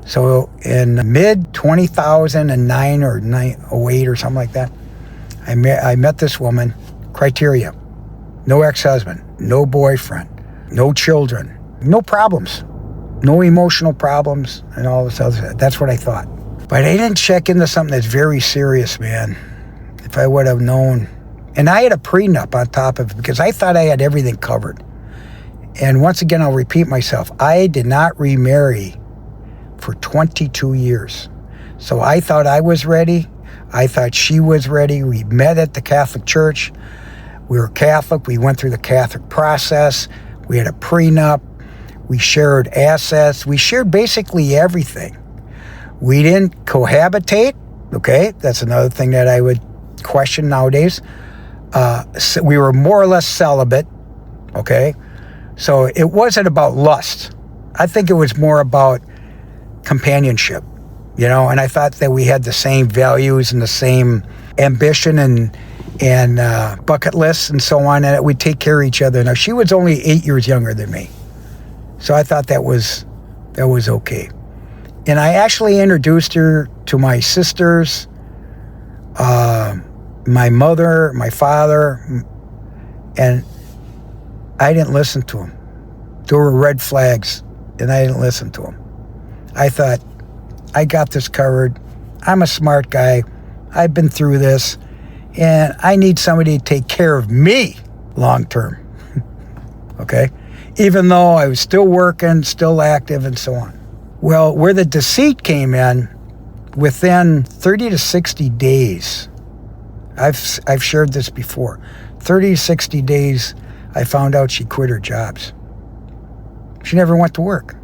So in mid 2009 or 08 or something like that, I met this woman. Criteria: no ex-husband, no boyfriend, no children, no problems, no emotional problems, and all this other stuff. That's what I thought. But I didn't check into something that's very serious, man. If I would have known. And I had a prenup on top of it because I thought I had everything covered. And once again, I'll repeat myself. I did not remarry for 22 years. So I thought I was ready. I thought she was ready. We met at the Catholic Church. We were Catholic. We went through the Catholic process. We had a prenup. We shared assets. We shared basically everything. We didn't cohabitate. Okay, that's another thing that I would question nowadays. So we were more or less celibate. Okay, so it wasn't about lust. I think it was more about companionship, and I thought that we had the same values and the same ambition and bucket lists and so on, and that we'd take care of each other. Now, she was only 8 years younger than me, so I thought that was okay. And I actually introduced her to my sisters, my mother, my father, and I didn't listen to them. There were red flags, and I didn't listen to them. I thought, I got this covered. I'm a smart guy. I've been through this, and I need somebody to take care of me long term. Okay? Even though I was still working, still active, and so on. Well, where the deceit came in, within 30 to 60 days, I've shared this before, 30 to 60 days, I found out she quit her jobs. She never went to work.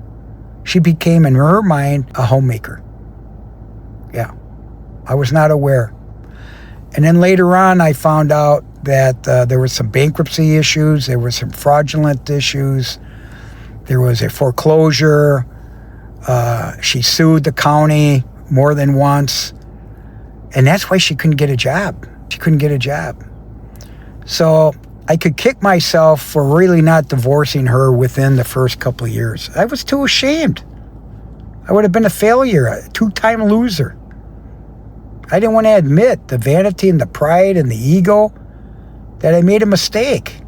She became, in her mind, a homemaker. Yeah, I was not aware. And then later on, I found out that there were some bankruptcy issues, there were some fraudulent issues, there was a foreclosure. She sued the county more than once, and that's why she couldn't get a job. She couldn't get a job. So I could kick myself for really not divorcing her within the first couple of years. I was too ashamed. I would have been a failure, a two-time loser. I didn't want to admit the vanity and the pride and the ego that I made a mistake.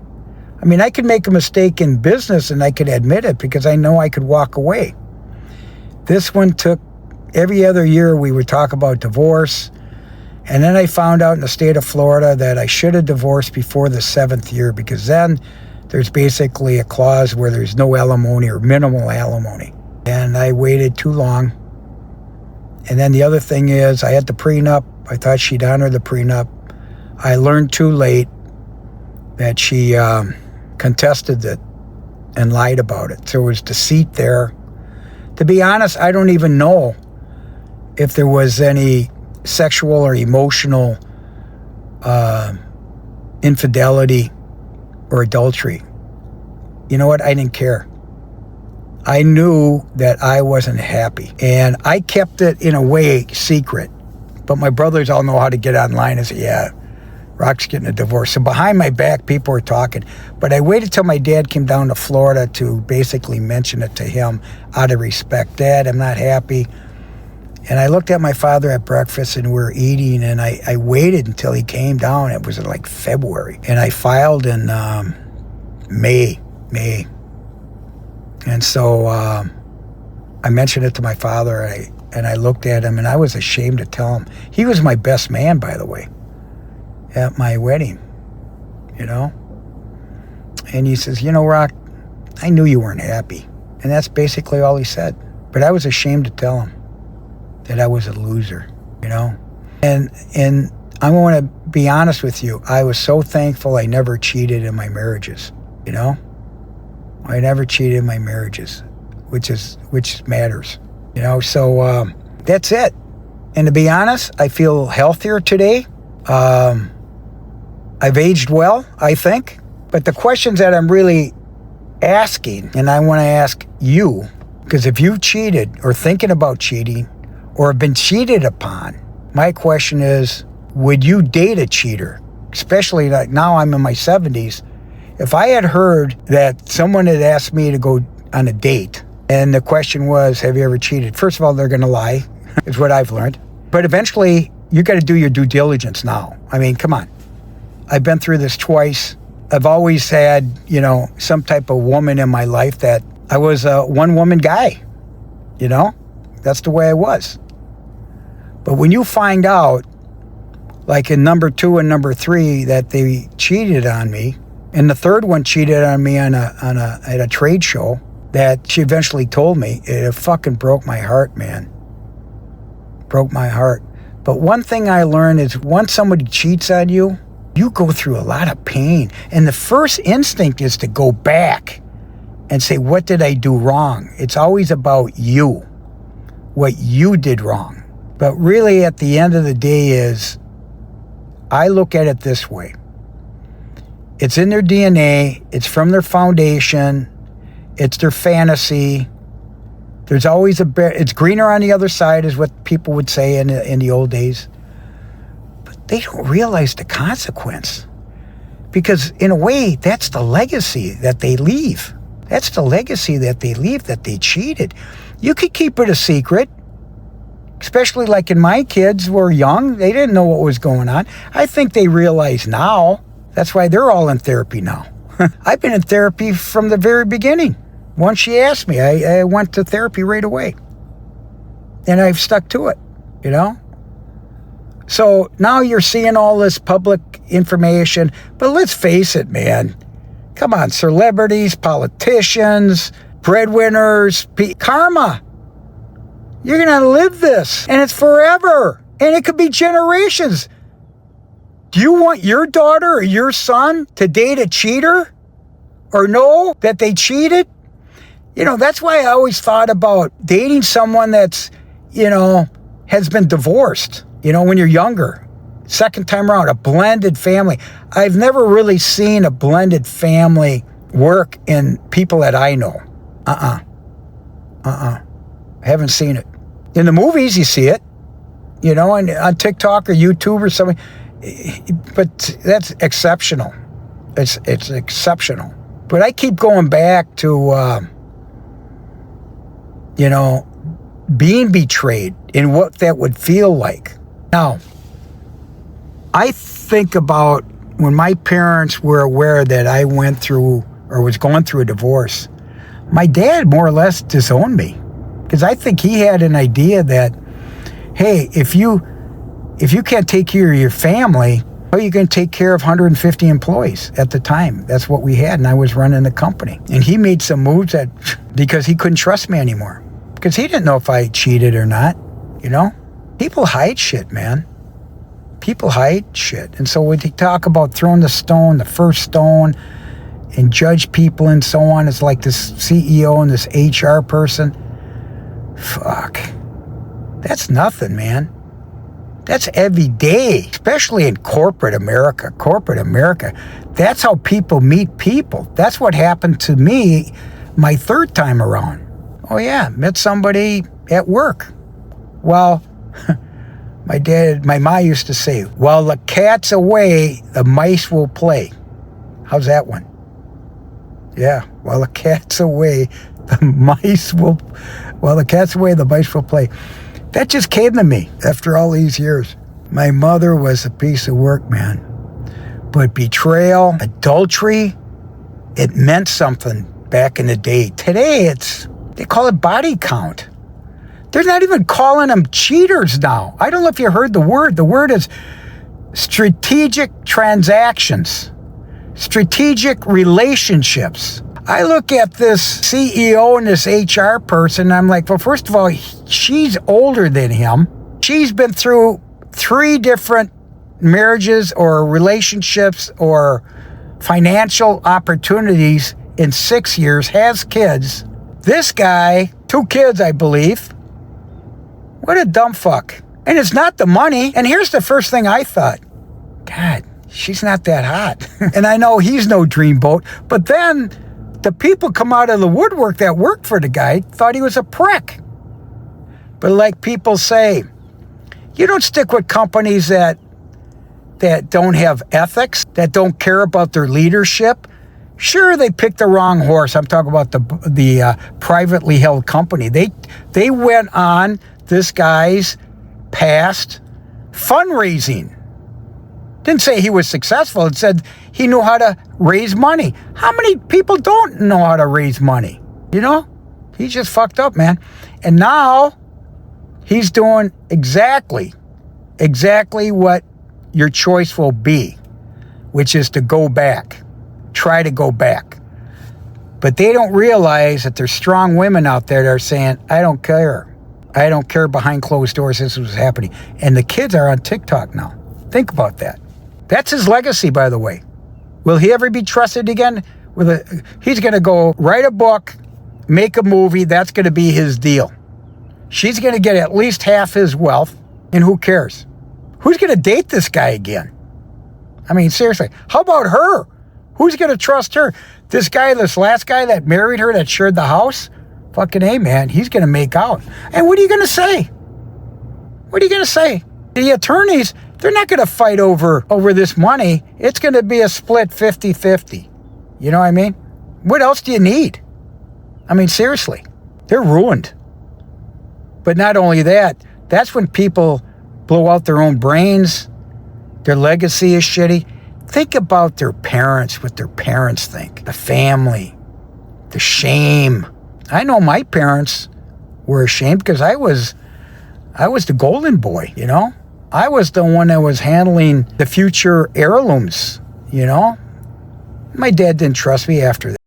I mean, I could make a mistake in business and I could admit it because I know I could walk away. This one took, every other year we would talk about divorce. And then I found out in the state of Florida that I should have divorced before the 7th year, because then there's basically a clause where there's no alimony or minimal alimony. And I waited too long. And then the other thing is, I had the prenup. I thought she'd honor the prenup. I learned too late that she contested it and lied about it. So there was deceit there. To be honest, I don't even know if there was any sexual or emotional infidelity or adultery. You know what? I didn't care. I knew that I wasn't happy. And I kept it, in a way, secret. But my brothers all know how to get online and say, yeah, Rock's getting a divorce. So behind my back, people were talking. But I waited till my dad came down to Florida to basically mention it to him out of respect. Dad, I'm not happy. And I looked at my father at breakfast, and we were eating, and I waited until he came down. It was like February. And I filed in May. And so I mentioned it to my father, and I looked at him, and I was ashamed to tell him. He was my best man, by the way, at my wedding, And he says, Rock, I knew you weren't happy. And that's basically all he said. But I was ashamed to tell him that I was a loser, And I want to be honest with you. I was so thankful I never cheated in my marriages, I never cheated in my marriages, which matters, So that's it. And to be honest, I feel healthier today. I've aged well, I think. But the questions that I'm really asking, and I want to ask you, because if you've cheated or thinking about cheating or have been cheated upon, my question is, would you date a cheater? Especially like now I'm in my 70s. If I had heard that someone had asked me to go on a date And the question was, have you ever cheated? First of all, they're going to lie, is what I've learned. But eventually, you got to do your due diligence now. I mean, come on. I've been through this twice. I've always had, some type of woman in my life that I was a one-woman guy. That's the way I was. But when you find out, like in number 2 and number 3, that they cheated on me, and the third one cheated on me at a trade show that she eventually told me, it fucking broke my heart, man. Broke my heart. But one thing I learned is once somebody cheats on you, you go through a lot of pain. And the first instinct is to go back and say, what did I do wrong? It's always about you, what you did wrong. But really at the end of the day is, I look at it this way. It's in their DNA. It's from their foundation. It's their fantasy. There's always it's greener on the other side is what people would say in the old days. But they don't realize the consequence. Because in a way, that's the legacy that they leave. That's the legacy that they leave, that they cheated. You could keep it a secret. Especially like in my kids were young. They didn't know what was going on. I think they realize now. That's why they're all in therapy now. I've been in therapy from the very beginning. Once she asked me, I went to therapy right away. And I've stuck to it, So now you're seeing all this public information. But let's face it, man. Come on, celebrities, politicians, breadwinners, karma. You're going to live this, and it's forever, and it could be generations. Do you want your daughter or your son to date a cheater or know that they cheated? That's why I always thought about dating someone that's, has been divorced, when you're younger. Second time around, a blended family. I've never really seen a blended family work in people that I know. I haven't seen it. In the movies, you see it, and on TikTok or YouTube or something. But that's exceptional. It's exceptional. But I keep going back to, being betrayed and what that would feel like. Now, I think about when my parents were aware that I went through or was going through a divorce. My dad more or less disowned me. Because I think he had an idea that, hey, if you can't take care of your family, how are you going to take care of 150 employees at the time? That's what we had, and I was running the company. And he made some moves because he couldn't trust me anymore. Because he didn't know if I cheated or not, People hide shit, man. People hide shit. And so when they talk about throwing the first stone, and judge people and so on, it's like this CEO and this HR person. Fuck. That's nothing, man. That's every day, especially in corporate America. Corporate America. That's how people meet people. That's what happened to me my third time around. Oh yeah, met somebody at work. Well, my ma used to say, while the cat's away, the mice will play. How's that one? Yeah, while the cat's away, the mice will play. That just came to me after all these years. My mother was a piece of work, man. But betrayal, adultery, it meant something back in the day. Today, they call it body count. They're not even calling them cheaters now. I don't know if you heard the word. The word is strategic transactions. Strategic relationships. I look at this CEO and this HR person, and I'm like, well, first of all, she's older than him. She's been through 3 different marriages or relationships or financial opportunities in 6 years, has kids. This guy, 2 kids, I believe. What a dumb fuck. And it's not the money. And here's the first thing I thought. God, she's not that hot. And I know he's no dreamboat. But then the people come out of the woodwork that worked for the guy thought he was a prick. But like people say, you don't stick with companies that don't have ethics, that don't care about their leadership. Sure, they picked the wrong horse. I'm talking about the privately held company. They went on this guy's past fundraising. Didn't say he was successful. It said he knew how to raise money. How many people don't know how to raise money? You know? He's just fucked up, man. And now he's doing exactly what your choice will be, which is to go back. Try to go back. But they don't realize that there's strong women out there that are saying, I don't care. I don't care behind closed doors this was happening. And the kids are on TikTok now. Think about that. That's his legacy, by the way. Will he ever be trusted again? He's going to go write a book, make a movie. That's going to be his deal. She's going to get at least half his wealth. And who cares? Who's going to date this guy again? I mean, seriously. How about her? Who's going to trust her? This last guy that married her, that shared the house? Fucking A, man. He's going to make out. And what are you going to say? What are you going to say? The attorneys, they're not going to fight over this money. It's going to be a split 50-50. You know what I mean? What else do you need? I mean, seriously. They're ruined. But not only that, that's when people blow out their own brains. Their legacy is shitty. Think about their parents, what their parents think. The family. The shame. I know my parents were ashamed because I was the golden boy, you know? I was the one that was handling the future heirlooms, you know? My dad didn't trust me after that.